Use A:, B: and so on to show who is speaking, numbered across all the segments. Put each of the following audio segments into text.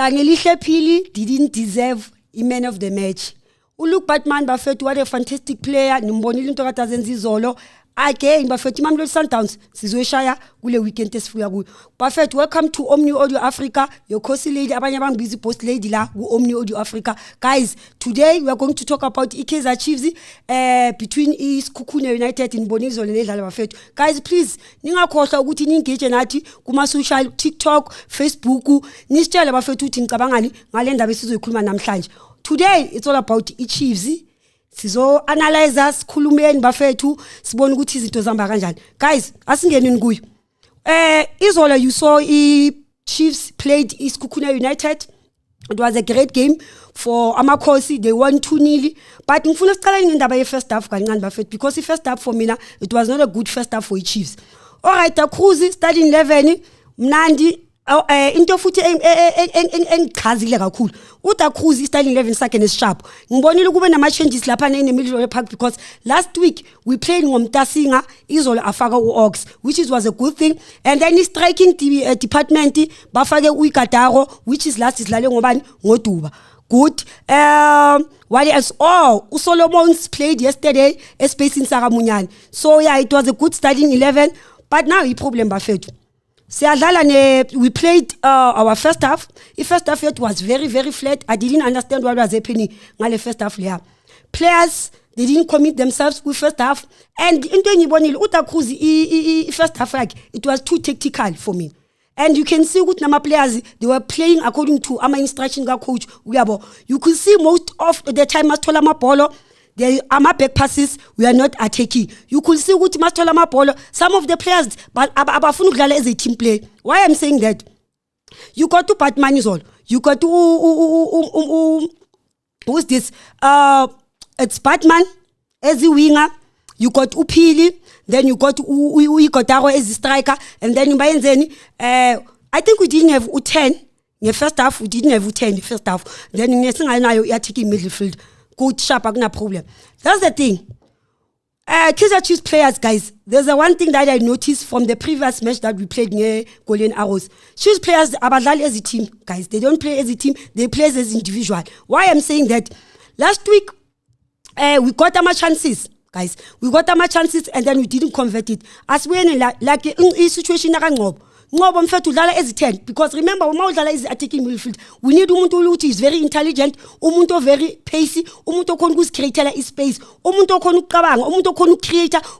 A: Tangelihle Phili didn't deserve a man of the match. Look, Batman Buffett, what a fantastic player. Nimbonile into katazenzi zolo. Again, Buffett, Mamelodi Sundowns, Sizoshaya, Gule weekend test for you. Buffett, welcome to Omni Audio Africa. Your cozy lady, Abanyabang busy post lady la, Omni Audio Africa. Guys, today we are going to talk about Ikeza Chiefs between East Kukune United in Bonizo and Buffett. Guys, please, ninga kosa ukuthi ningeje nathi kuma social TikTok, Facebook, nisitshela Buffett uthi ngicabangani ngale ndaba esizoyikhuluma namhlanje. Today it's all about Chiefs. Sizo analyze sikhulumeni bafethu sibone ukuthi izinto zihamba kanjani. Guys, asingenini kuyo. Izolo you saw Chiefs played Isikhukhune United. It was a great game for Amakhosi. They won 2-0. But ngifuna siqala ngendaba ye first half kancane bafethu because the first half for mina it was not a good first half for Chiefs. All right, Cruz starting 11 mnandi into futhi engichazile kakhulu uDaCruz starting 11 sakhe nesharp ngibonile kube nama changes lapha in the middle of the park because last week we played ngomtasinga izolo afaka uOx which was a good thing and then striking department bafake uIgadaro which is last isidlale ngobani ngoduba good while as uSolomons played yesterday espacing Sakamunyane so yeah it was a good starting 11 but now the problem bafethu we played our first half. The first half it was very, very flat. I didn't understand what was happening in the first half. Players, they didn't commit themselves with first half. And in the first half, it was too tactical for me. And you can see what number players, they were playing according to my instruction coach. You could see most of the time, Mastola Mapolo, the back passes we are not attacking. You could see what Mastola Mapolo, some of the players, but Abafunu as a team play. Why I'm saying that? You got to Batman is all. You got to who's this? It's Batman as a winger. You got Upili. Then you got Uikotaro as a striker. And then I think we didn't have U10 in the first half. We didn't have U10 in the first half. Then in the second half, you are taking midfield. Good, sharp, no problem. That's the thing. Kaizer Chiefs players, guys, there's one thing that I noticed from the previous match that we played near Golden Arrows. Chiefs players, abadlali as a team, guys. They don't play as a team, they play as individual. Why I'm saying that? Last week, we got our chances, guys. We got our chances and then we didn't convert it. As we in like in situation Ngoba mfethu udlala as 10 because remember uma udlala is attacking midfield we need umuntu ukuthi is very intelligent umuntu very pacey umuntu okhona ukucreate ispace umuntu okhona ukucabanga umuntu okhona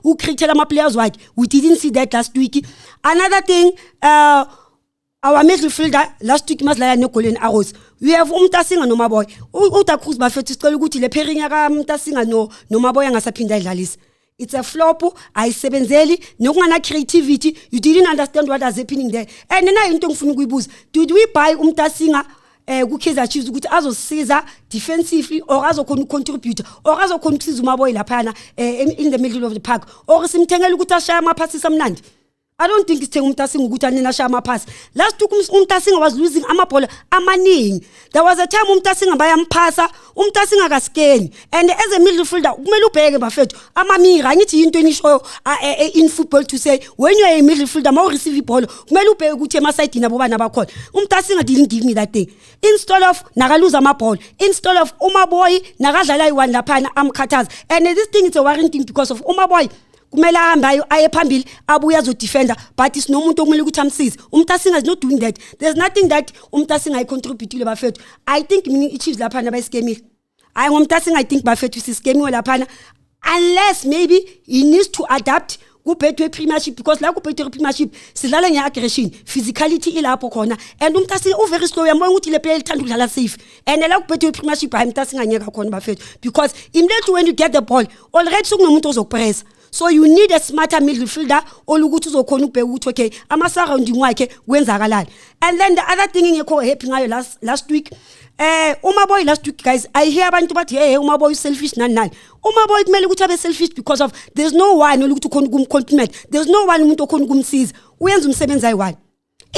A: ucreate ama players wakhe we didn't see that last week. Another thing our midfielder last week masidlala no Golden Arrows we have umtasinga no Maboy uDaCruz bafethu sicela ukuthi le pairing yaka umtasinga no Maboy angasaphinda idlalisa. It's a flop. Ayisebenzeli nokungana creativity. You didn't understand what was happening there. And na into ngifuna ukuyibuza. Did we buy umtasinga ku Kaizer Chiefs ukuthi azosiza defensively or azokhona ucontribute or azokhona ukusiza uMaboy lapha in the middle of the park or simthengela ukuthi ashaya amaphasisi amnandi? I don't think it's umtasinga ukuthi anina shaya amaphasi. Last week umtasinga was losing amabhola amaningi. There was a time umtasinga bayamphasa, umtasinga kaskeni. And as a midfielder, kumele ubheke bafethu amamira angithi into enisho in football to say when you are a midfielder ma receive ball, kumele ubheke ukuthi ema side nabo bana bakhona. Umtasinga didn't give me that thing. Instead of nakaluza amabhola, instead of uMaboy nakadlala i1 lapha amkhathaza. And this thing is a worrying thing because of uMaboy kumele ahambayo aye phambili abuya azo defender but is no muntu okumele ukuthi amsize umtasinga is not doing that. There's nothing that umtasinga I contribute bafethu. I think mini Chiefs lapha bayiskemile. I umtasinga I think bafethu siskemiwe lapha unless maybe he needs to adapt ku Betway Premiership because la ku Betway Premiership sidlala ngeaggression physicality ilapho khona and umtasinga u very slow yambona ukuthi le player ithanda ukudlala safe and la ku Betway Premiership umtasinga ngeke khona bafethu because immediately when you get the ball already sokunomuntu ozopress. So you need a smarter midfielder olukuthi uzokhona ukubheka ukuthi okay ama surrounding wakhe kwenzakalani. And then the other thing engekho happy ngayo last week uMaboy last week guys I hear abantu bathi hey uMaboy selfish nani uMaboy kumele ukuthi abe selfish because of there's no one olukuthi ukhona ukumcompliment, there's no one umuntu okhona ukumsiza uyenza umsebenzi ayi1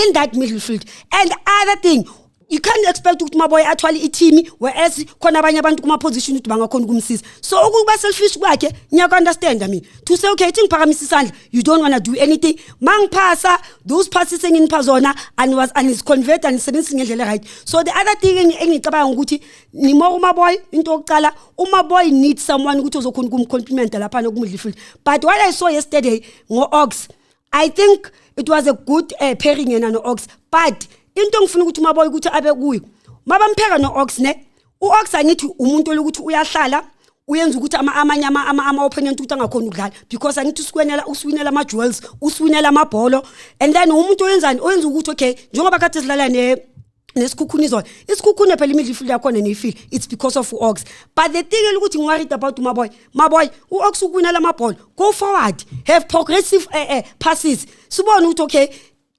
A: in that midfield. And the other thing You can't expect ukuthi my boy actually i-team whereas khona abanye abantu kuma position ukuthi bangakhona ukumsiza. So ukuba selfish kwakhe ngiyaka understand to say okay ithi ngiphakamisa isandla you don't want to do anything mangipasa those passes engipha zona and is convert and sebenzisa ngendlela right. So the other thing engicabanga ukuthi ni more uma boy into yokuqala uma boy needs someone ukuthi uzokhona ukumcompliment lapha nokumidlifield. But what I saw yesterday ngo-Ox, I think it was a good pairing yena no-Ox, but into ngifuna ukuthi maboy ukuthi abe kuyo mabampheka no-Ox ne u-Ox angithi umuntu ukuthi uyahlala uyenza ukuthi amanye ama opponent ukuthi angakhona ukudlala because angithi uswinela ama jewels uswinela amabholo and then umuntu oyenzani oyenza ukuthi okay njengoba kade sidlala nesikhukhuni izona isikhukhune phela imidlifield yakho nefeel it's because of u-Ox. But the thing ukuthi ngiworried about my boy u-Ox ukwinela amabholo go forward have progressive passes sibone ukuthi okay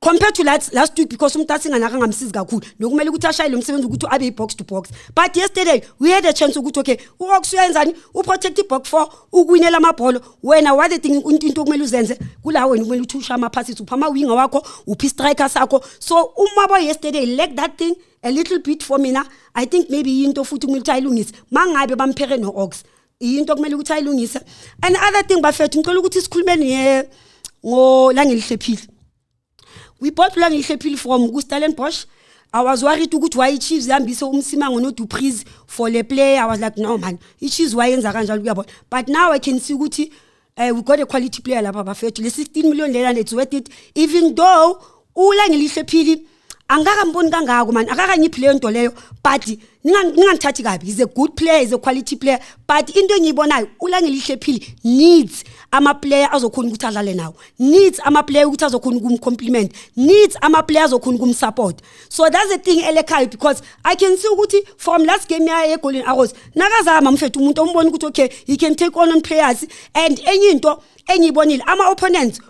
A: compared to last week because umntasi nganaka ngamsizi kakhulu nokumele ukuthi ashayile umsebenzi ukuthi abe box to box. But yesterday we had a chance ukuthi okay u-Ox uyenzani uprotect box 4 ukwinela amabholo wena what the thing into okumele uzenze kula wena kumele uthusha ama passes uphama winger wakho uphi striker sakho. So umaboy yesterday lacked that thing a little bit for mina. I think maybe into futhi kumele ayilungise mangabe bamphere no-Ox into kumele ukuthi ayilungise. And other thing bafethu ngicela ukuthi sikhulumeni ngo Langelihle. We bought Langelihle from Stellenbosch. I was worried ukuthi why Chiefs yambise umsimango no Dupriz for the play. I was like no man, Chiefs why yenza kanjalo kuyabo. But now I can see ukuthi we got a quality player lapha bafethu. Le 16 million and it's worth it even though uLangelihle angakamboni kangako man akakanyi play into leyo but ningangithathi kabi. He's a good player, he's a quality player, but into engiyibonayo uLangelihle needs ama player azokhona ukuthi adlale nawo, needs ama player ukuthi azokhona ukumcompliment, needs ama players azokhona ukumsupport. So that's the thing elekayo because I can see ukuthi from last game ya Golden Arrows nakazama mfethu umuntu ombona ukuthi okay he can take on players and enye into engiyibonile ama opponents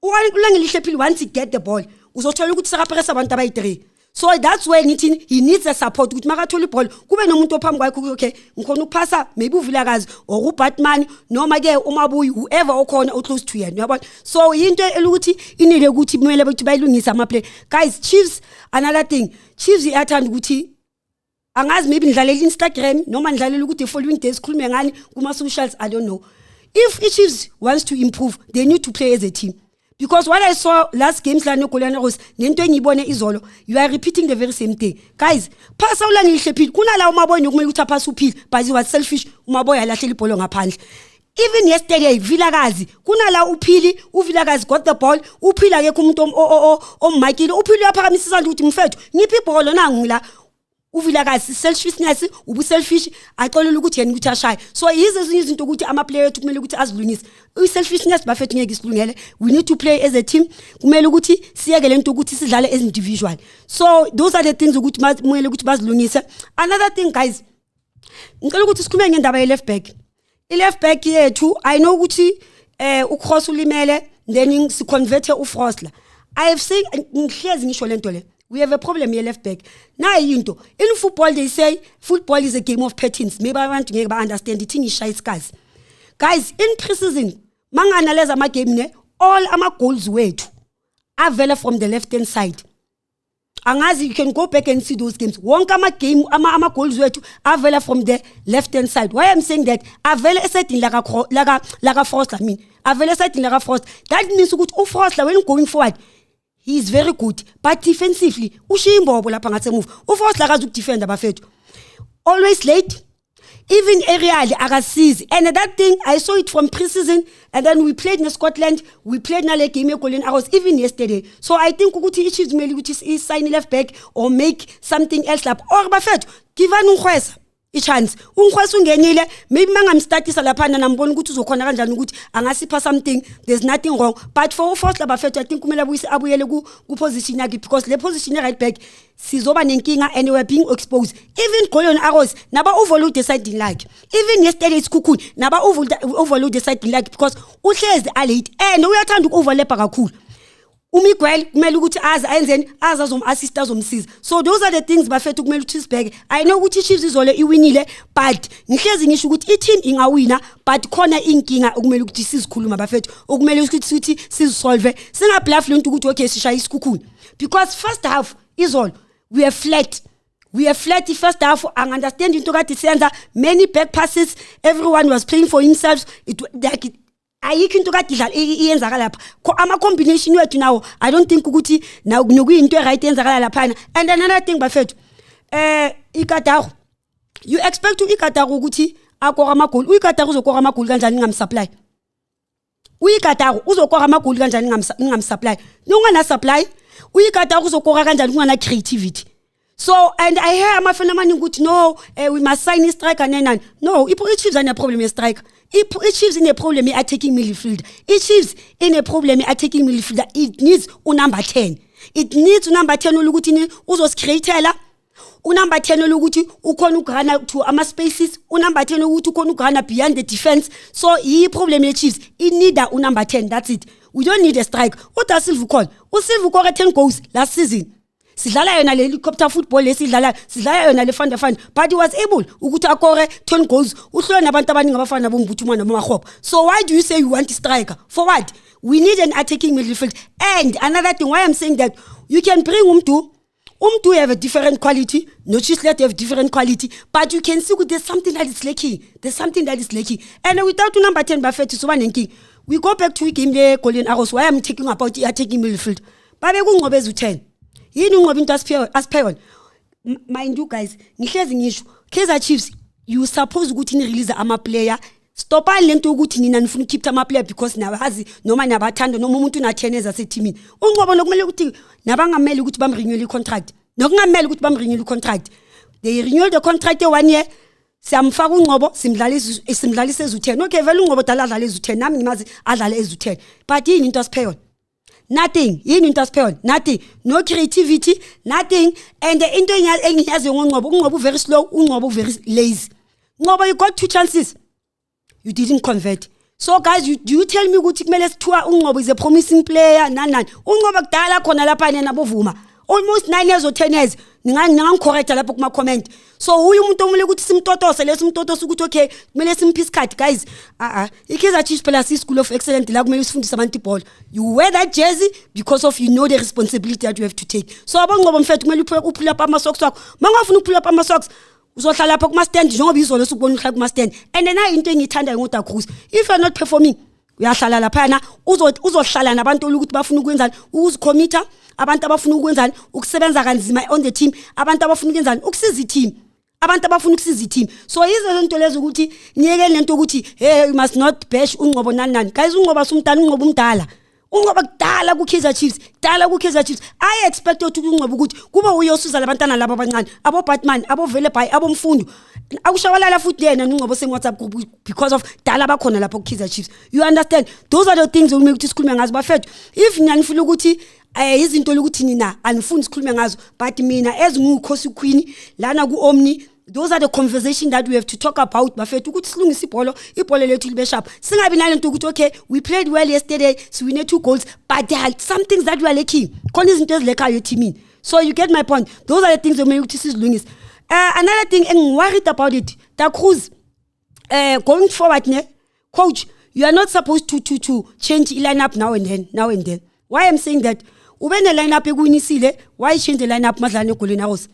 A: uLangelihle once he get the ball uzothola ukuthi sakapressa abantu abayi3. So that's why he needs a support ukuthi makathola ibhola kube nomuntu ophambi kwakhe okay ngikhona ukuphasa maybe uVilakazi or uBatman noma ke uMabuyi whoever okhona o close to yena uyabona. So into elukuthi inile ukuthi kumele bathi bayilungisa ama play guys. Chiefs another thing Chiefs iyathanda ukuthi angazi maybe ngidlalela Instagram noma ngidlalela ukuthi following days khulume ngani kuma socials I don't know. If Chiefs wants to improve they need to play as a team. Because what I saw last games la no Golden Arrows nento engiyibone izolo you are repeating the very same thing guys. Phasa uLangelihle kuna la umaboy nokumele ukuthi aphasa uphile but he was selfish umaboy alahlela ibhola ngaphandle. Even yesterday Vilakazi kuna la uphili uVilakazi got the ball uphila ke kumuntu ommakile uphili yaphakamisa isandla ukuthi mfethu ngiphi ibhola nangu la uVilakazi selfishness ubuselfish axolela ukuthi yena ukuthi ashaye. So yizo ezinye izinto ukuthi ama player ethu kumele ukuthi azilungise. Selfishness bafethu ngeke isilungele. We need to play as a team. Kumele ukuthi siyeke lento ukuthi sidlale as individual. So those are the things ukuthi kumele ukuthi bazilungise. Another thing guys ngicela ukuthi sikhulume ngendaba ye left back. I left back yethu I know ukuthi uKross ulimele then si convert uFrostler. I have seen ngihlezi ngisho lento le. We have a problem here left back. Now into in football they say football is a game of patterns. Maybe I want to understand the thing is shy guys. Guys in pre-season manga-analyze ama game ne all ama goals wethu avela from the left hand side. Angazi you can go back and see those games. Wonke ama game ama goals wethu avela from the left hand side. Why I'm saying that avela setting like a Frost avela setting like a Frost. That means ukuthi uFrostler when going forward he is very good but defensively ushimbobo lapha ngathi move uFrostler akazi ukudefend abafethu always late even aerially akasizi. And that thing I saw it from pre-season and then we played in Scotland, we played na le game e Golden Arrows even yesterday. So I think ukuthi iChiefs mele ukuthi sign left back or make something else up or bafethu givani uNgwesa chance uNgwesa ungenile maybe mangamstatisa lapha nambona ukuthi uzokhona kanjani ukuthi angasipha something. There's nothing wrong but for uFrostler bafethu I think kumele abuyele ku position yakhe because le position right back sizoba nenkinga and we are being exposed. Even Golden Arrows naba overload the side like even yesterday isikhukhuni naba overload the side like because uhlezi a late and uyathanda ukuoverlap kakhulu. uMiguel kumele ukuthi ayenzeni assist azomsiza. So those are the things bafethu kumele ukuthi sibheke. I know ukuthi Chiefs izolo iwinile but ngihlezi ngisho ukuthi i-team ingawina but khona inkinga okumele ukuthi sizikhuluma bafethu okumele ukuthi sizisolve singabluff lento ukuthi okay sishaya isikhukhuni because first half izolo we are flat We are flat the first half. I understand into that sense. Many back passes. Everyone was playing for himself. It like it. Ayikho into kadidla iyenzakala lapha ama combination wethu now I don't think ukuthi now nokuyinto right iyenzakala lapha. And another thing bafethu iKatago you expect to iKatago ukuthi akora amagoli uyiKatago uzokora amagoli kanjani ngamsupply uyiKatago uzokora amagoli kanjani ngamsupply nongana supply uyiKatago uzokora kanjani kungana creativity. So and I hear amafana amaningi ukuthi no we must sign a striker nenani. No, iChiefs ane problem ye striker. iChiefs in a problem attacking midfield. iChiefs in a problem attacking midfield. It needs number 10. It needs number 10 olukuthi uzoscreatela. Number 10 olukuthi ukhona ukugana to ama spaces. Number 10 ukuthi ukhona ukugana beyond the defense. So I problem yeChiefs it need a number 10. That's it. We don't need a strike. What does Silvu call? Silvu got 10 goals last season. Sidlala yona le helicopter football lesidlala yona le fund but he was able ukuthi akore 10 goals uhlelo nabantu abaningi abafana bombuthuma nomahopha. So why do you say you want a striker for what? We need an attacking midfield. And another thing why I'm saying that you can bring umtu have a different quality, no Chislet have different quality, but you can see there's something that is lacking. And without number 10 Bafetu so one we go back to game there Colin Arrows why I'm talking about the attacking midfield. Babe kungobe zu 10 yini ungoba into asipheyon mind you guys ngihlezi ngisho Kaizer Chiefs you suppose ukuthi ni release ama player stop lento ukuthi nina nifuna keep ama player because nabazi noma nabathanda noma umuntu unatheneza seteamini unqobo lokumele ukuthi nabangameli ukuthi bamrenew icontract nokungameli ukuthi bamrenew icontract they renew the contract 1 year siyamfaka unqobo simdlalise ezu10 okay vele unqobo dala adlala ezu10 nami ngimazi adlala ezu10 but yini into asipheyon nothing yini into asipheyon nothing no creativity nothing and into engiyazi unqobo very slow unqobo very lazy unqobo you got 2 chances you didn't convert. So guys do you tell me ukuthi kumele sithiwa unqobo is a promising player nani unqobo kudala khona lapha yena bovuma almost 9 years or 10 years ningangicorrecta lapho kuma comment. So uyu umuntu omule ukuthi simtotose lesimtotose ukuthi okay kumele simphi isikhathi guys iKaizer Chiefs phela si school of excellence la kumele sifundise abantu ibhola. You wear that jersey because of you know the responsibility that you have to take. So abanqobo mfethu kumele uphula up ama socks wakho mangafuna ukuphula up ama socks uzohlala lapha kuma stand njengoba izolo sikubona uhlala kuma stand and then into engithandayo ngoDa Cruz if you are not performing uyahlala lapha na uzohlala nabantu ukuthi bafuna ukwenzani ukuzicommit abantu abafuna ukwenzani ukusebenza kanzima on the team abantu abafuna ukwenzani ukusiza i-team abantu abafuna ukusiza i-team. So yizo into lezo ukuthi ngiyeke lento ukuthi hey you must not bash unqobo nani guys unqobo asumntana unqobo umdala unqoba kudala kuKaizer Chiefs I expect ukuthi unqoba ukuthi kuba uyosuza labantana laba abancane abo Batman abo Velebhay abo Mfundu akushawalala futhi yena unqobo seng WhatsApp group because of dala bakhona lapho kuKaizer Chiefs. You understand those are the things okumele ukuthi sikhulume ngazo bafethu if nyanifuna ukuthi izinto lokuthi nina anifuni sikhulume ngazo but mina as ngukhosi queen lana ku Omni those are the conversation that we have to talk about bafethu ukuthi silungise ibhola lethu libe sharp singabi nalento ukuthi okay we played well yesterday so we need 2 goals but there are some things that we are lacking khona izinto ezilekayo teamini. So you get my point. Those are the things okumele ukuthi sizilungise. Another thing I'm worried about it Da Cruz going forward coach you are not supposed to change the lineup now and then. Why I'm saying that ube ne lineup ekuyinisile why change the lineup madlana eGolden Arrows?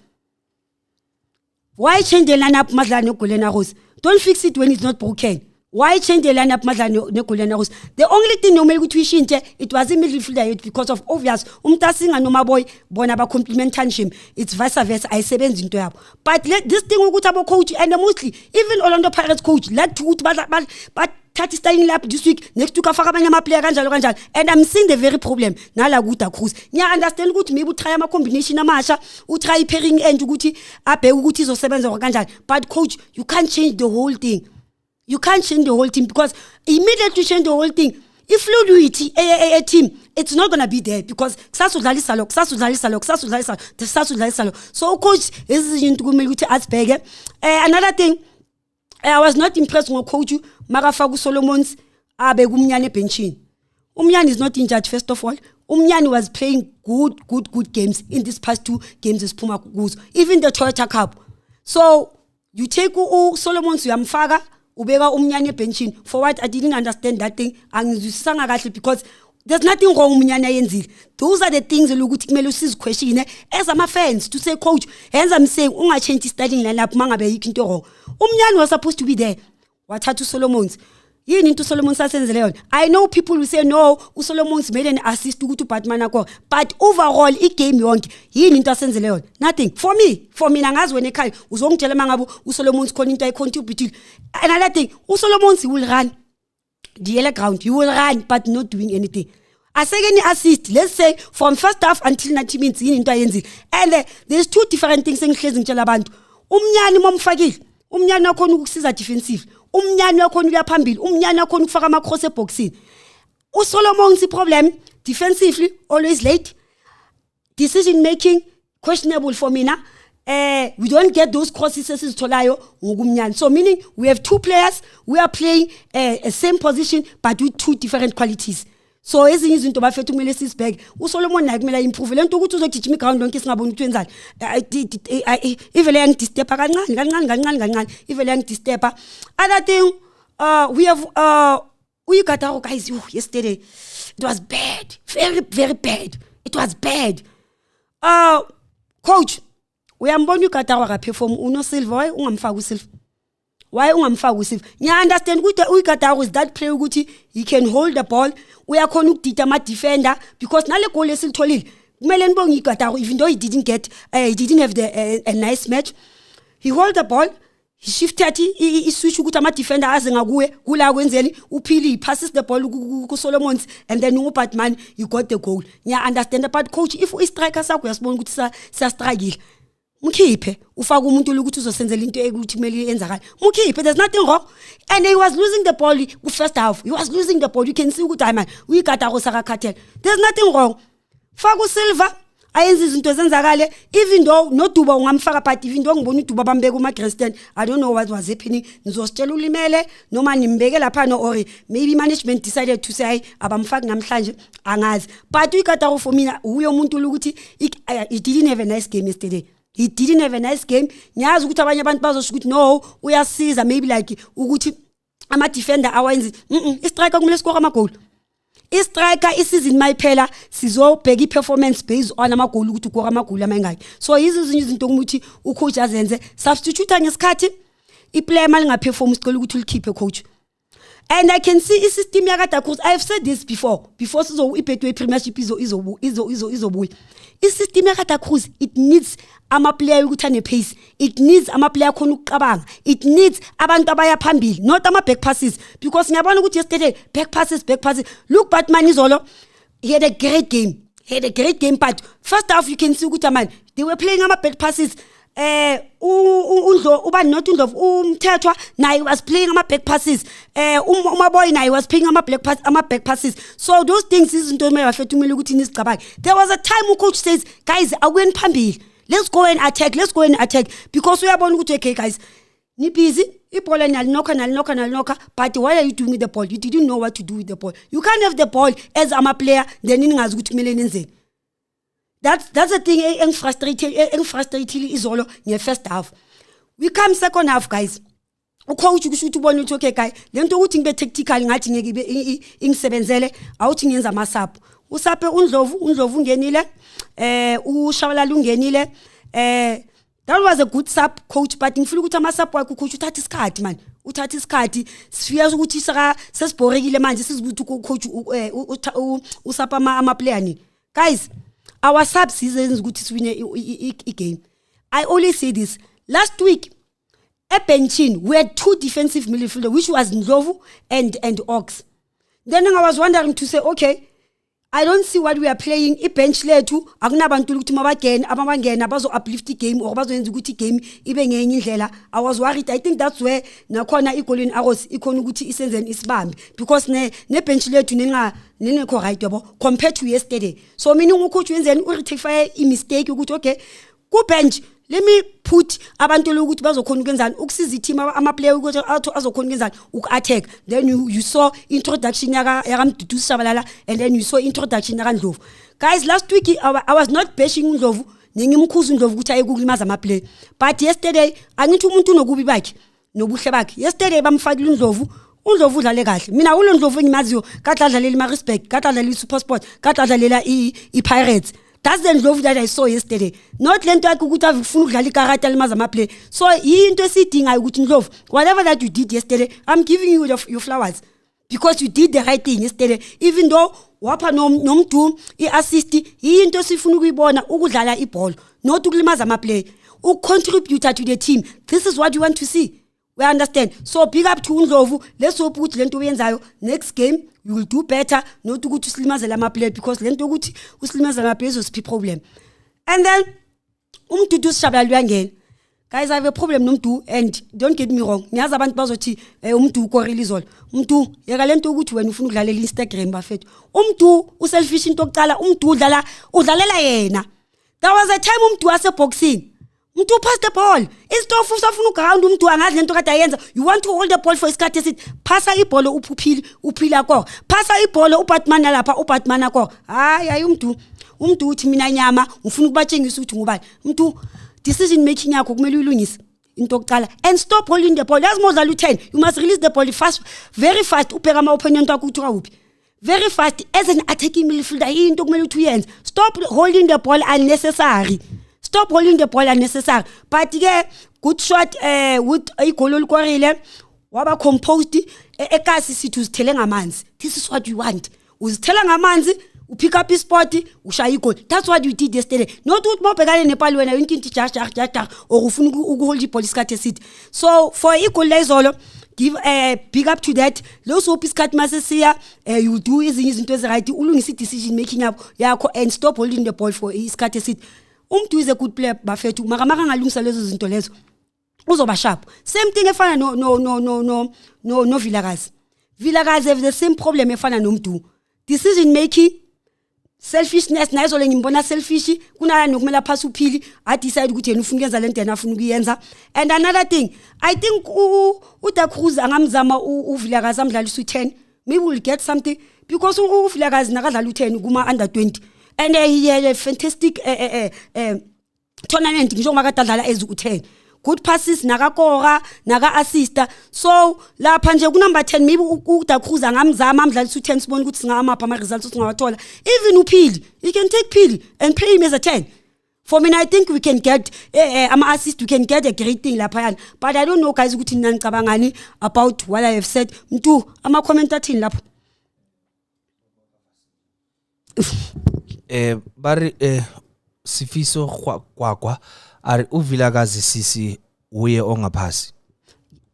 A: Why change the lineup madlana eGolden Arrows? Don't fix it when it's not broken. Why change the lineup madlana eGolden Arrows? The only thing nomele ukuthi uyishinte it was in midfielder because of obvious umtasinga noma boy bona ba complementation it's vice versa ayisebenza into yabo. But this thing ukuthi abo coach and mostly even Orlando Pirates coach let ukuthi but thathi starting lap this week next week afaka abanye ama player kanjalo and I'm seeing the very problem nala ku Da Cruz. Ngiya understand ukuthi maybe utry ama combination amasha utry pairing end ukuthi abheke ukuthi izosebenza kanjani but coach you can't change the whole thing. You can't change the whole team because immediately change the whole thing. If fluidity a team, it's not gonna be there because kusasudlalisa lo. So coach is into kumele ukuthi asibheke. Another thing, I was not impressed with coach Marafagu Solomons abe kumnyane benchini. Umnyane is not injured first of all. Umnyane was playing good games in these past 2 games as Puma Kuzo, even the Toyota Cup. So you take Solomons uyamfaka ubeka umnyane benchini for what I didn't understand that thing angizwisisanga kahle because there's nothing wrong umnyana yenzile. Those are the things ukuthi kumele usiziquestion as ama fans to say coach hence I'm saying ungachange starting lineup mangabe yikho into wrong. Umnyana was supposed to be there. Wathatha uSolomons. Yini into uSolomons asenzele yona? I know people will say no, uSolomons made an assist ukuthi uBatman akho. But overall igame yonke yini into asenzele yona? Nothing. For me nangazi wena ekhaya uzongitshela mangabe uSolomons khona into ayicontribute. Another thing, uSolomons will run the yellow ground. You will run but not doing anything. A second assist, let's say from first half until 90 minutes yini into ayenzi. And there's two different things engihlezi ngitshela abantu. Umnyani momfakile. Umnyani wakhona ukusiza defensive. Umnyani wakhona ukuya phambili. Umnyani wakhona ukufaka ama cross eboxini. uSolomon's problem defensively always late. Decision making questionable for me now. We don't get those crosses esizitholayo ngokumnyani. So meaning we have two players, we are playing a same position but with two different qualities. So ezinye izinto bafethu kumele sisibheke uSolomon naye kumele improve lento ukuthi uzogijima iground lonke singaboni ukuthi wenzani ivele yangidisturb kancane ivele yangidisturb. Other thing we have uyigataro guys yesterday it was bad, very bad. It was bad. Coach uyambona uyigataro ka perform uno Silva ungamfaka uSilva. Why ungamfaka uSilva? Nya understand ukuthi uyigataro is that player ukuthi he can hold the ball. Uyakhona ukudida ama defender because nale goal esilitholile kumele nibonge igataro even though he didn't have a nice match. He hold the ball, he shifted he switch ukuthi ama defender aze ngakuwe kula kwenzeni uphili passes the ball ku Solomons and then uBatman you got the goal. Nya understand but coach if u striker sakho uyasibona ukuthi siya struggle mkhiphe ufaka umuntu ukuthi uzosenzela into ukuthi kumele iyenzakala mkhiphe there's nothing wrong and he was losing the ball ku first half. He was losing the ball. You can see ukuthi man uyigataro sakakhathela. There's nothing wrong. Faka uSilva ayenza izinto zenzakale even though no Duba ungamfaka but even though ngibona uDuba bambeka uMaGreston I don't know what was happening. Nizositshela ulimele noma nimbeke lapha no or maybe management decided to say abamfaki namhlanje angazi but uyigataro for mina uyo umuntu ukuthi he didn't have a nice game yesterday. He didn't have a nice game. Ngiyazi ukuthi abanye abantu bazosho ukuthi no uyasiza maybe like ukuthi ama defender awenzi istriker kumele score ama goal. Istriker isizini mayiphela sizobheka iperformance based on ama goal ukuthi ukora ama goal amangaki. So izinto izinto ukuthi ucoach azenze substitute ngesikhathi iplayer malinga perform sicela ukuthi ulikhiphe coach. And I can see a system yakadakhulu. I've said this before sizo iBetway Premiership izobuya. Isystem yakadakhulu it needs ama player ukuthi ane pace. It needs ama player khona ukuqabanga. It needs abantu abaya phambili not ama back passes because ngiyabona ukuthi yesterday back passes. Look Batman izolo he had a great game but first half you can see ukuthi man they were playing ama back passes. Umthethwa naye was playing ama back passes. Umaboy naye was playing ama back passes. So those things izinto emafethu kumele ukuthi nisicabange. There was a time coach says guys awuweni phambili. Let's go and attack because uyabona ukuthi okay guys ni busy ibhola nalinoka but what are you doing with the ball? You didn't know what to do with the ball. You can't have the ball as a player then ningazi ukuthi kumele nenzeni. That's the thing frustrating is all in the first half. We come second half guys. Ucoach kushuthi ubona ukuthi okay guys lento ukuthi ngibe tactical ngathi ngeke ingisebenzele awuthi ngiyenza ama-sub. Usape uNdlovu ungenile uShabalala ungenile that was a good sub coach but ngifuna ukuthi ama-sub wakhe coach uthatha isikhathi man uthatha isikhathi sifiyaza ukuthi sesibhorekile manje sizibuthi coach usapa ama player ni guys. Our sub seasons ukuthi siwine game. I always say this. Last week, at Benchin, we had two defensive midfielders, which was Ndlovu and Ox. Then I was wondering to say, okay, I don't see what we are playing. Bench lethu akunabantu ukuthi abangena bazo uplift game or bazo yenza ukuthi game ibe ngenye indlela. I was worried. I think that's where nakhona iGolden Arrows ikhona ukuthi isenzeni isibambe because ne bench lethu ningekho right yabo compared to yesterday. So meaning ucoach wenzeni urectify mistake ukuthi okay ku bench let me put abantu ukuthi bazokhona ukwenzani ukusiza team ama player ukuthi azokhona ukwenzani uku-attack. Then you saw introduction yaka Mdudu Shabalala and then you saw introduction yaka Ndlovu. Guys, last week I was not bashing Ndlovu ngimkhuza Ndlovu ukuthi ayekulimaza ama play but yesterday angithi umuntu nokubi bakhe nobuhle bakhe. Yesterday bamfakile uNdlovu uNdlovu udlale kahle mina ulo Ndlovu engimaziyo kadlalela ima respect kadlalela iSuperSport kadlalela iPirates. That's the Ndlovu that I saw yesterday. Not lento yakhe ukuthi afuna ukudlala ikarata limaza ama play. So into esidinga ukuthi Ndlovu whatever that you did yesterday, I'm giving you your flowers because you did the right thing yesterday. Even though wapha nomdu iassist into sifuna ukuyibona ukudlala ibhola not ukulimaza ama play. Contribute to the team. This is what you want to see. We understand. So big up to Ndlovu. Let's hope ukuthi lento uyenzayo next game you will do better. Not ukuthi uslimazela ama play because lento ukuthi uslimazela ama play is a problem. And then umdudu sishabela uyangena. Guys, I have a problem nomdu and don't get me wrong. Ngiyazi abantu bazothi umdu ukorela izolo. Umdu yeka lento ukuthi wena ufuna ukudlalela Instagram bafethu. Umdu uselfish into okuqala umdu udlalela yena. There was a time umdu wase boxing. Mtu pass the ball. Istofu usafuna uground umntu angazi lento kade ayenza. You want to hold the ball for isikhathi esithi phasa ibhola uphila ko. Phasa ibhola uBatman lapha uBatman ko. Hayi umntu uthi mina nyama ufuna ukubatshengisa ukuthi ngubani. Umntu decision making yakho kumele uyilungise into okuqala and stop holding the ball. As modlala u10 you must release the ball fast very fast ubheka ama opponent wakho ukuthi uphi. Very fast as an attacking midfielder into kumele uthi uyenze. Stop holding the ball unnecessary. Stop holding the ball unnecessary. But good shot with igolo olikorile waba composed ekasi sithi uzithele ngamanzi. This is what you want. Uzithela ngamanzi upick up ispot ushaya igoli. That's what you did yesterday. Not ukuthi mawubhekane nepali wena into jar or ufuna ukuhold ibhola isikhathi esithi. So for igoli lezolo give big up to that. Lo so isikhathi masesiya you do izinto eziright ulungisa decision making yakho and stop holding the ball for isikhathi esithi. Umdu is a good player bafethu maka ngalungisa lezo zinto lezo uzoba sharp. Same thing efana no Vilakazi. Vilakazi have the same problem efana nomdu. Decision making selfishness nayo le ngimbona selfish kunala nokumela phasa uphili I decide ukuthi yena ufuna ukwenza lento yena afuna ukuyenza. And another thing I think uDa Cruz angamzama uVilakazi amdlalisa u10 maybe we'll get something because uVilakazi nakadlala u10 kuma under 20 and he had a fantastic tournament njengoba kade adlala ezu10 good passes nakakora naka-assista. So lapha nje ku-number 10 maybe uDa Cruz angamzama amdlalisa u10 sibone ukuthi singamapha ama-results singawathola. Even uPhili you can take Phili and play him as a 10. For me I think we can get ama-assist we can get a great thing lapha. But I don't know guys ukuthi nina nicabangani about what I have said. Mntu ama-comment athini lapho?
B: Bari Sifiso kwakwa ari uVilakazi sisi uye ongaphasi.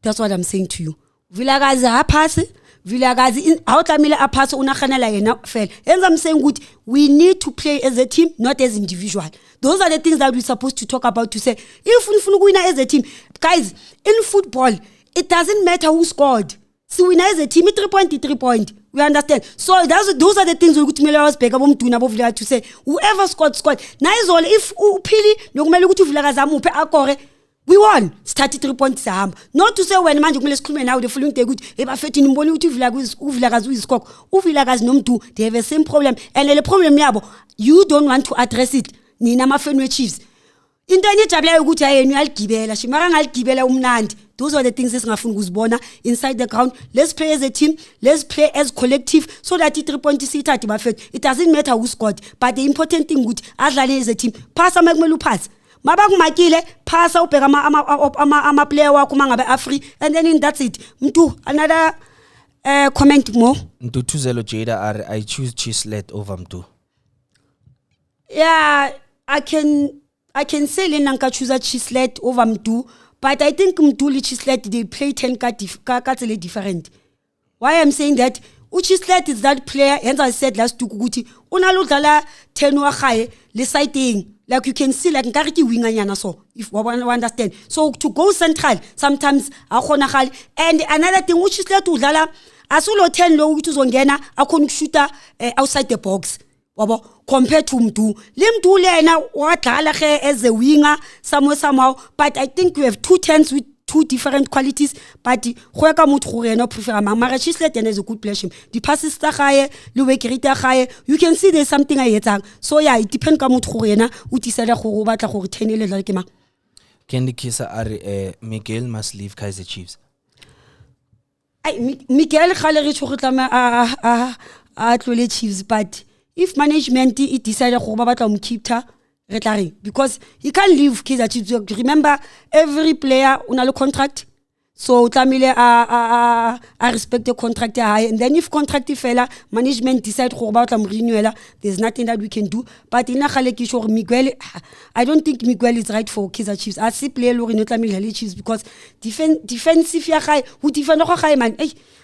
A: That's what I'm saying to you. Vilakazi aphasi, Vilakazi awutlamile aphasi unakhanela yena fela. Hence I'm saying good we need to play as a team not as individual. Those are the things that we're supposed to talk about to say if we win as a team. Guys, in football it doesn't matter who scored. So we as a team 3 point. We understand. So those are the things we ukuthi kumele wasibheka bomduna bovila to say whoever scored. Naizolo if uPhili nokumele ukuthi uVilakazi amuphe akore we won. Start 3 points sahamba. Not to say when manje kumele sikhulume nawe the following day ukuthi ebafethi nimboni ukuthi uVilakazi uyiskoko. uVilakazi nomdu they have the same problem and the problem yabo you don't want to address it. Nina amafeni Chiefs. Into enijabulayo ukuthi ayenu yaligibela shimara ngaligibela umnandi. Those are the things esingafuna ukuzibona inside the ground. Let's play as a team, let's play as collective so that 3 points sithathe bafethu. It doesn't matter who scored, but the important thing ukuthi adlale as a team. Phasa makumele uphasa. Mabakumakile phasa ubheka ama player wakho mangabe afree and then that's it. Mntu another comment more.
B: Mntu Thuzelo Jada I choose Chislet over Mntu.
A: Yeah, I can say lena nka choose Chislet over Mntu. But I think Mduli Chislet they play 10 katsele different. Why I'm saying that Chislet is that player and I said last week ukuthi unaludlala 10 wa gae le sighting like you can see like nkariki winger nyana so if we understand. So to go central sometimes akhonagale and another thing Chislet udlala asulo 10 lo ukuthi uzongena akhona ukushuta outside the box. Wabo compared to Mdu. Limdu lena wadlala ge as a winger somehow but I think we have 2 10s with 2 different qualities but goeka motho go rena prefer mara Chislet is a good player. The passes tsa gae le we greater gae you can see there's something I etsang. So yeah it depend ka motho go rena o tisela go batla go 10 le dlala ke ma.
B: Candy Kisa are Miguel must leave Kaizer Chiefs.
A: Miguel khale re tshogotla a tlole Chiefs, but if management it decided go ba batla mo keep her re tla re, because he can't leave Kaizer Chiefs. Remember, every player una le contract, so tlamile a respect the contract high, and then if contract fela management decide go ba batla mo renewela, there's nothing that we can do. But ina khale ke sure Miguel, I don't think Miguel is right for Kaizer Chiefs. I see player lo re no tlamile le Chiefs, because defensive ya gae who defend go gae man,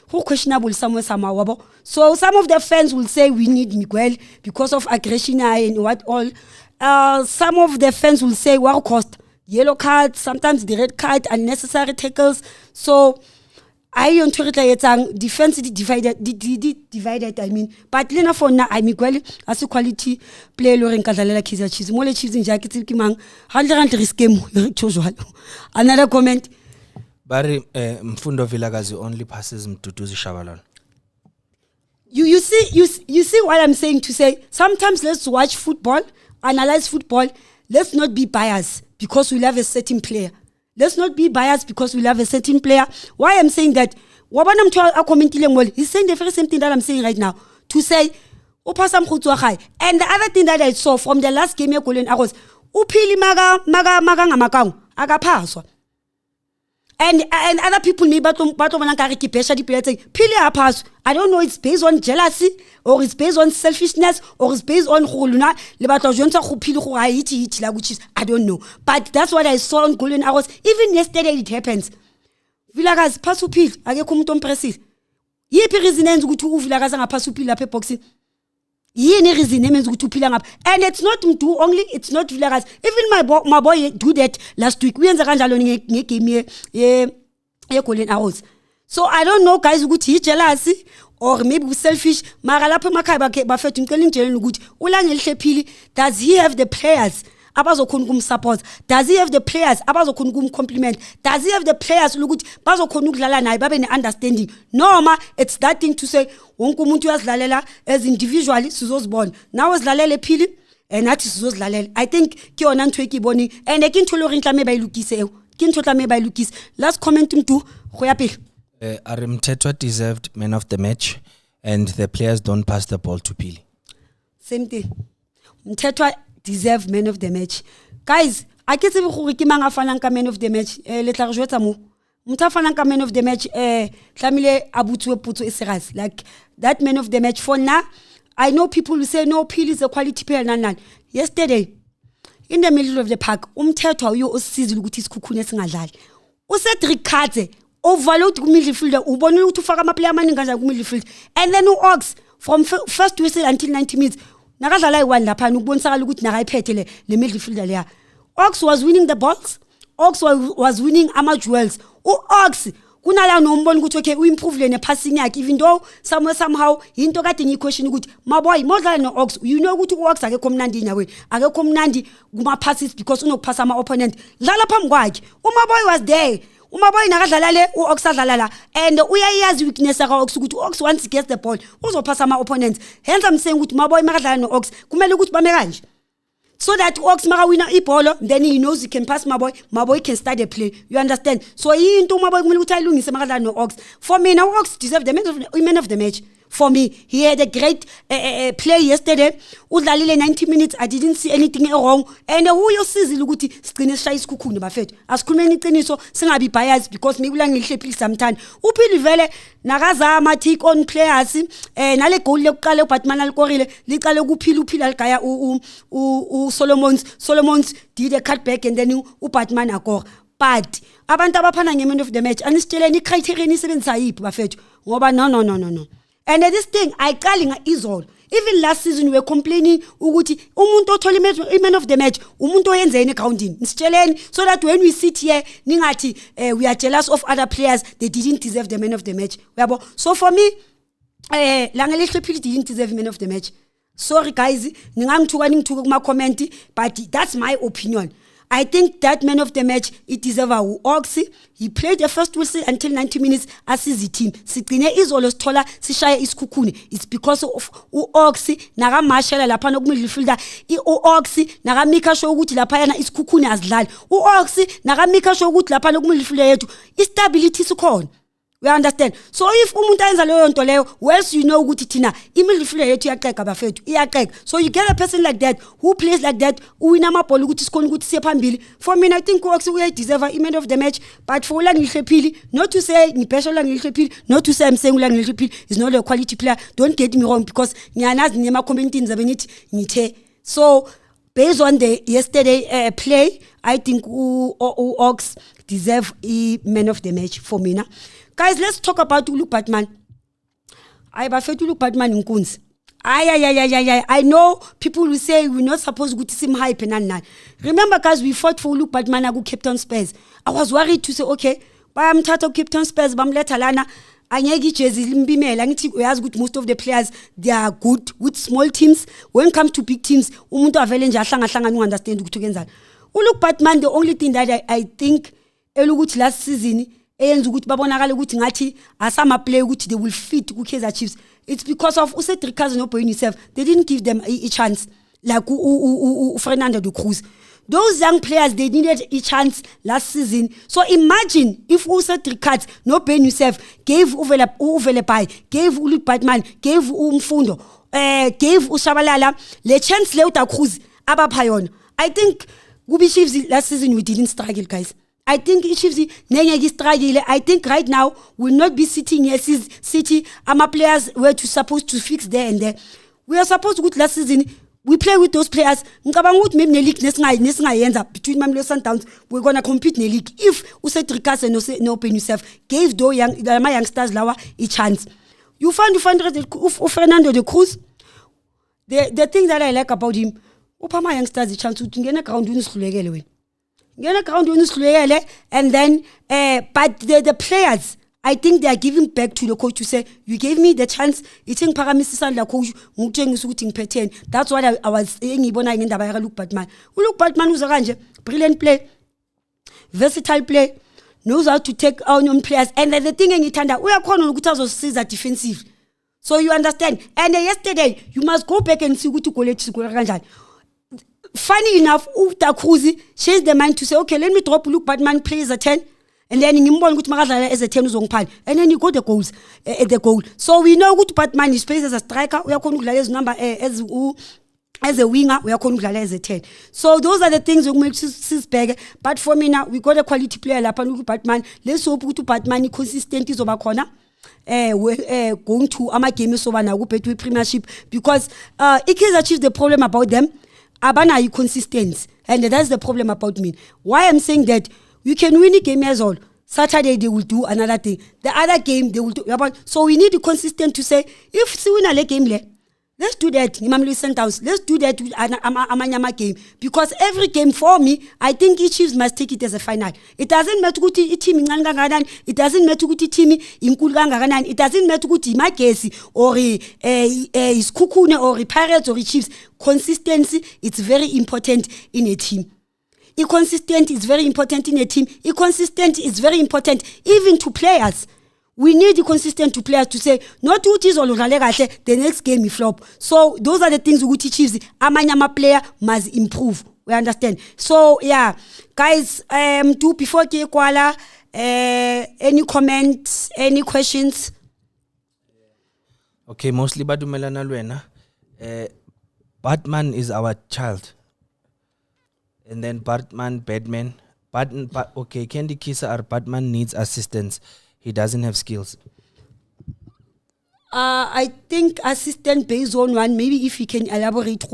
A: who questionable somewhere somehow. So some of the fans will say we need Miguel because of aggression and what all. Some of the fans will say what cost yellow card, sometimes the red card, unnecessary tackles. So I on Twitter defense divided. I mean, but Lena for now I Miguel as a quality player Loren Kadalela Kaizer Chiefs. Mole Chiefs in jacket kimang 100 risk game. Another comment.
B: Bari Mfundo Vilakazi only passes Mtutuzi Shabalala.
A: You see what I'm saying to say, sometimes let's watch football, analyze football, let's not be biased because we love a certain player. Let's not be biased because we love a certain player. Why I'm saying that, he's saying the very same thing that I'm saying right now. To say, and the other thing that I saw from the last game, was upili maga agapaswa. And other people maybe I don't know, it's based on jealousy, or it's based on selfishness, or it's based on I don't know. But that's what I saw on Golden Arrows. Even yesterday it happens. Vilakazi pass upil, ake kumuntu ompressive. Yipi reason enza ukuthi uVilakazi angapass upil lapha eboxing? Yini reason emenza ukuthi uphila ngapha? And it's not Mdu only, it's not Vilakazi. Even my boy do that last week. Uyenza kanjalo ngegame ye Golden Arrows. So I don't know guys ukuthi jealousy or maybe selfish. Mara lapha emakhaya bakhe bafethu ngicela ngitshele ukuthi ulangelihle does he have the players abazokhona ukumsupport? Does he have the players abazokhona ukumcompliment? Does he have the players ukuthi bazokhona ukudlala naye babe ne-understanding? Noma it's that thing to say wonke umuntu uyazidlalela as individually sizozibona nawe uzidlalele Phili nathi sizozidlalela. I think ke yona ntwe ke bone and ke ntho le re ntlame ba ilukise eo ke ntho tlame ba ilukise. Last comment mtu go ya pele.
B: Mthethwa deserved man of the match and the players don't pass the ball to Phili.
A: Same thing. Mthethwa deserve man of the match. Guys, I ke tsebe gore ke mang a fanang ka man of the match. Le tla re jwetsa mo. Motho a fanang ka man of the match tlamile a butswe potso e serious. Like that man of the match for now, I know people will say no, Phili is a quality player nan. Yesterday in the middle of the park, Mthethwa uyo osizile ukuthi isikhukhune singadlali. Usedrick Katze overload ku midfielder, ubonile ukuthi ufaka ama player amaningi kanjani ku midfield. And then Ox from first whistle until 90 minutes. Nakadlala i1 lapha ukubonisa ukuthi nakayiphethe le midfielder leya. Ox was winning the balls. Ox was winning ama duels. Ox kunala nombona ukuthi okay uimprove le passing yakhe, even though somehow into kade ngiyiquestion ukuthi maboy modlala no Ox, you know ukuthi Ox akekho mnandi nyaweni, akekho mnandi kuma passes because unokuphasa ama opponent. Dlala phambi kwakhe. Umaboy was there. Umaboy nakadlala le Ox adlala la, and uyayazi weakness ka Ox ukuthi Ox once he gets the ball uzophasa ama opponents. Hence I'm saying ukuthi maboy makadlala no Ox kumele ukuthi bame kanje, so that Ox maka wina ibhola then he knows he can pass maboy can start the play. You understand? So into maboy kumele ukuthi ayilungise makadlala no Ox. For me now Ox deserve the man of the match. For me, he had a great play yesterday. Udlalile 90 minutes. I didn't see anything wrong. And who you see ukuthi sigcine sishaya isikhukhune bafethu. Asikhulumeni iqiniso singabi biased because maybe ulangihle Phili sometimes. Uphili vele nakazama take on players. Nale goal lokuqala uBatman alikorile liqale kuPhili uPhili aligaya u Solomons did a cutback and then uBatman akora. But abantu abaphana ngeman of the match anisitsheleni icriteria nisebenzisa yiphi bafethu ngoba no. And this thing I calling izolo. Even last season we were complaining ukuthi umuntu othola man of the match umuntu oyenzeni counting. Nisitsheleni so that when we sit here ningathi we are jealous of other players, they didn't deserve the man of the match. So for me Langelihle Phili didn't deserve man of the match. Sorry guys, ningamthuka kuma comment, but that's my opinion. I think that man of the match, it deserves Oxy. He played the first whistle until 90 minutes as his team. Sigcine izolo sithola sishaya isikhukhune. It's because of Oxy naka Marshall lapha nokumidfielder. Oxy naka Mika show ukuthi lapha yana isikhukhune azidlali. Oxy naka Mika show ukuthi lapha nokumidfielder yethu istability sikhona. We understand. So if umuntu ayenza leyo nto leyo, once you know ukuthi thina imidfielder yethu iyaqeka bafethu, iyaqeka. So you get a person like that who plays like that, uwina amabhola ukuthi sikhona ukuthi siye phambili. For me I think we deserve a man of the match, but for Ulang Nilhlephili, not to say ngibhesha Ulang Nilhlephili, not to say I'm saying Ulang Nilhlephili is not a quality player. Don't get me wrong, because ngiyanazi nema community nzabe nithi. So based on the yesterday play, I think Ox deserve a man of the match for me. Guys, let's talk about Uluk Batman. I prefer Uluk Batman in Kunz. I know people will say we're not supposed to see him hype and remember, guys, we fought for Uluk Batman agu Captain Spurs. I was worried to say, okay, but I'm tired Captain Spurs, but I'm let Alana. Anyagi Jezi Limbimel, and we ask good most of the players, they are good with small teams. When it comes to big teams, umuntu avelenja hlanga no understand ukugenza. Uluk Batman, the only thing that I think elukuthi last season eyenza ukuthi babonakala ukuthi ngathi asama play ukuthi they will fit ku Kaizer Chiefs. It's because of Cedric Kazi no Boyini self. They didn't give them a chance like Fernando de Cruz. Those young players, they needed a chance last season. So imagine if Cedric Kazi no Boyini self gave Uvelepai, gave Uluk Batman, gave Mfundo, gave Ushabalala le chance Leuta Cruz abaphayona. I think Gubi Chiefs last season we didn't struggle, guys. I think Chiefs struggle. I think right now we'll not be sitting here. City, our players were supposed to fix there and there. We are supposed to go last season. We play with those players. Maybe the league ends up between Mamelodi Sundowns. We're gonna compete in the league if Cedric Kazi no Open yourself gave those my youngsters a chance. You find Fernando de Cruz. The thing that I like about him, my youngsters a chance to get a ground and then but the players, I think they are giving back to the coach to say, you gave me the chance. Eating paramisa la coach that's what I was saying. Uluk Batman was a brilliant play, versatile play, knows how to take our own players. And the thing in Itanda, we are calling Gutazo defensive. So you understand. And yesterday you must go back and see who to collect. Funny enough, Uta Kruzi changed the mind to say, okay, let me drop Uluk Batman play as a 10, and then as a 10 and then you got the goals at the goal. So we know Uluk Batman is plays as a striker. We are going to his number as a winger. We are going to as a 10. So those are the things that make us big. But for me now, we got a quality player like Uluk Batman. Let's hope Uluk Batman is consistent is over corner. Going to ama games over now with Premiership, because it has achieved the problem about them. Abana are consistent, and that's the problem about me. Why I'm saying that we can win a game as well. Saturday they will do another thing. The other game they will do. So we need to consistent to say if we win a game, let's do that. Let's do that with Amanyama game, because every game for me, I think each Chiefs must take it as a final. It doesn't matter what team in Gangaran. It doesn't matter what team in Kulgangaran. It doesn't matter what Makesi or is Kukune or Pirates or Chiefs. Consistency is very important in a team. Inconsistent is very important in a team. Inconsistent is very important even to players. We need the consistent to players to say, not what is all the next game we flop. So those are the things we teach. Amanyama player must improve. We understand. So yeah, guys, before Kwala, any comments, any questions?
B: Okay, mostly Badumelana Luena. Batman is our child. And then Batman. Okay, Candy Kisa or Batman needs assistance. He doesn't have skills.
A: I think assistant based on one. Maybe if you can elaborate,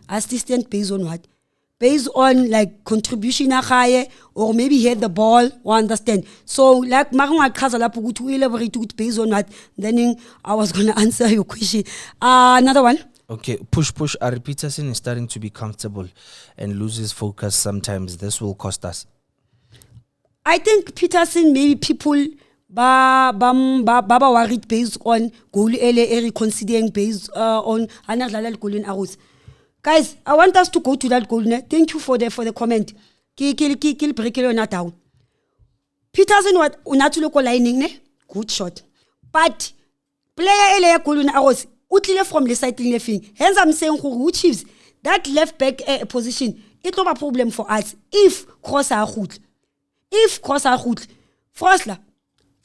A: assistant based on what? Based on like contribution or maybe he had the ball or understand. So like to elaborate based on what. Then I was gonna answer your question. Another one.
B: Okay, push. Ari Peterson is starting to be comfortable and loses focus sometimes. This will cost us.
A: I think Peterson, maybe people Baba worried based on goal considering based on another goal in arrows. Guys, I want us to go to that goal. Thank you for the comment. Kill break it down. Peterson what unatulo lining good shot. But player goal in arrows utile from the side left. Hence I'm saying who Chiefs that left back position. It's not a problem for us if cross are good. If cross are good, Frosla.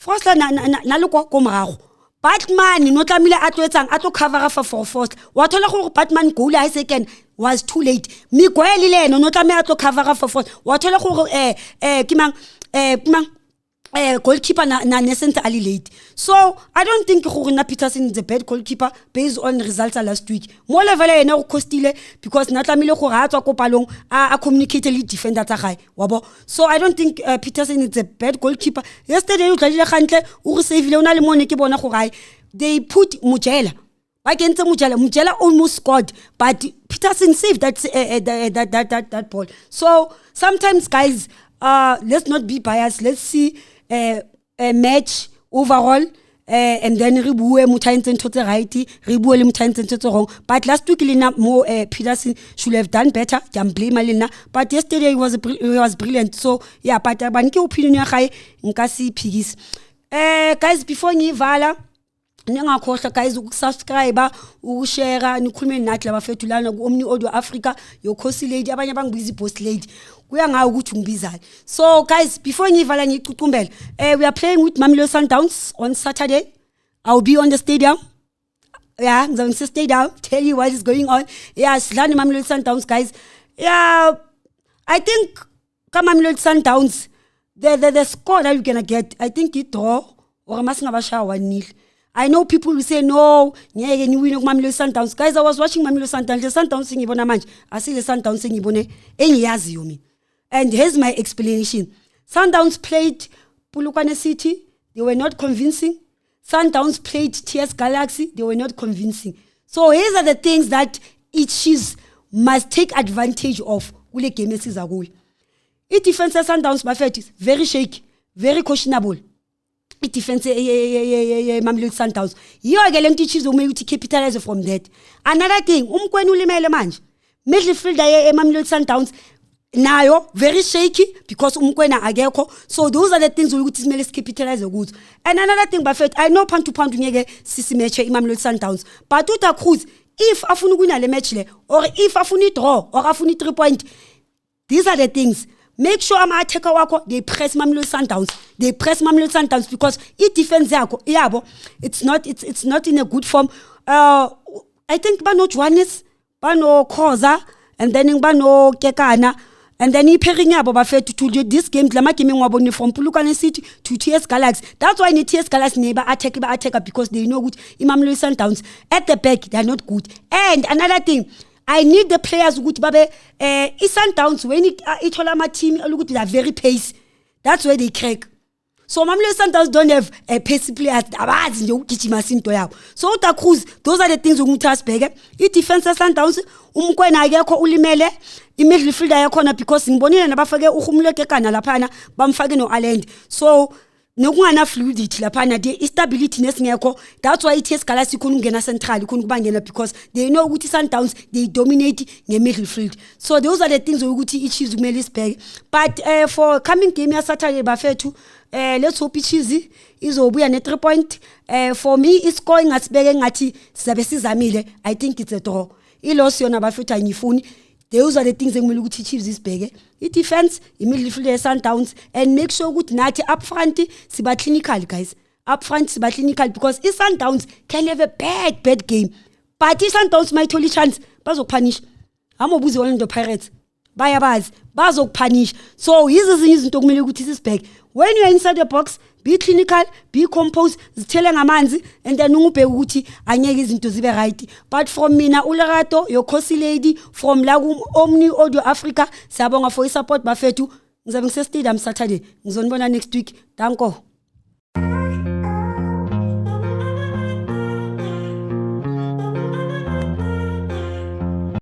A: Forster na loko ko morago Batman no tlamile a tloetsang a tlo cover for Forster wa thola gore Batman goal ha second was too late Miguel le no tlamile a tlo cover for Forster wa thola gore kimang goalkeeper na nesente ali late. So I don't think Gorina Peterson is a bad goalkeeper based on results last week. Mo level ena go costile because natlamile gore a tswa ko palong a communicate le defender tsa gae wabo. So I don't think Peterson is a bad goalkeeper. Yesterday u tlile gantle o re savile ona le mone ke bona gore they put Mujela. Against Mujela almost scored, but Peterson saved that ball. So sometimes guys let's not be biased. Let's see a match overall and then re bue motho ntse ntse right re bue le motho ntse ntse wrong but last week lena more Peterson should have done better can blame lena but yesterday he was brilliant so yeah but banke opinion ya gae nka se phigis guys before ngivala ningakhohlwa guys ukusubscribe ukushare nikhulume nathi labafethu lana ku Omni Audio Africa yo Khosi Lady abanye bangibiza boss lady kuya ngawo ukuthi ungibizana so guys before ngivala ngicucumbela we are playing with Mamelodi Sundowns on Saturday I'll be on the stadium yeah ngizong stay down tell you what is going on yeah sidlani Mamelodi Sundowns guys yeah I think Mamelodi Sundowns the score that you're gonna get I think it draw or masingabasha 1-0 I know people will say no, ngeke niwine ku Mamelodi Sundowns. Guys, I was watching Mamelodi Sundowns. The Sundowns ngibona manje. I see the Sundowns ngibone engiyaziyo mina. And here's my explanation. Sundowns played Polokwane City. They were not convincing. Sundowns played TS Galaxy. They were not convincing. So these are the things that Chiefs must take advantage of kule game esiza kuyo. Defense Sundowns bafethu is very shaky, very questionable. Defense Mamelodi Sundowns yiyo ke lento Chiefs ume uthi capitalize from that. Another thing umkweni ulimele manje midfielder Mamelodi Sundowns nayo very shaky because umkwena akekho so those are the things ukuthi simele capitalize ukuthi. And another thing bafethu I know pound to pound ngeke sisimeche Mamelodi Sundowns but uta Cruz if afuna ukuwina le match le or if afuna draw or afuna 3 point these are the things. Make sure ama-attacker wako they press Mamelodi Sundowns. They press Mamelodi Sundowns because defense yako yabo it's not in a good form. I think bano Johannes, bano Khoza and then bano Kekana and then pairing yabo bafethu to do this game lama game ngwabone from Polokwane City to TS Galaxy. That's why in TS Galaxy neighbor attacker because they know good Mamelodi Sundowns at the back they are not good. And another thing I need the players ukuthi babe Sundowns when ithola ama team ukuthi they are very pace. That's where they crack. So Mamelodi Sundowns don't have pace players abazi nje ukugijima into yabo. So uta Cruz those are the things ukuthi asibheke. Defense Sundowns umkwena akekho ulimele midfielder yakhona because ngibonile nabafake uHumleke kana laphana bamfake no Alend. So nokungana fluidity laphana the stability nesingekho that's why TS Galaxy khona ungena central khona kubangena because they know ukuthi Sundowns they dominate nge-midfield so those are the things ukuthi iChiefs kumele isibheke but for coming game ya Saturday bafethu let's hope iChiefs izobuya ne3 point for me iscore ngasibeke ngathi sizabe sizamile I think it's a draw iloss yona bafethu ayingifuni. Those are the things ekumele ukuthi Chiefs isibheke. Defense, midfield Sundowns and make sure ukuthi nathi up front siba clinical guys. Up front siba clinical because Sundowns can have a bad game. But Sundowns might only chance bazokupunish. Amobuzi Orlando Pirates. Bayabazi bazokupunish. So yizinto izinto kumele ukuthi sisibheke. When you are inside the box, be clinical, be composed, zithele ngamanzi and then ungubheke ukuthi anyeke izinto zibe right. But from mina uLerato, your Khosi Lady from la Omni Audio Africa, siyabonga for support bafethu. Ngizabe ngise stadium Saturday. Ngizonibona next week. Danko.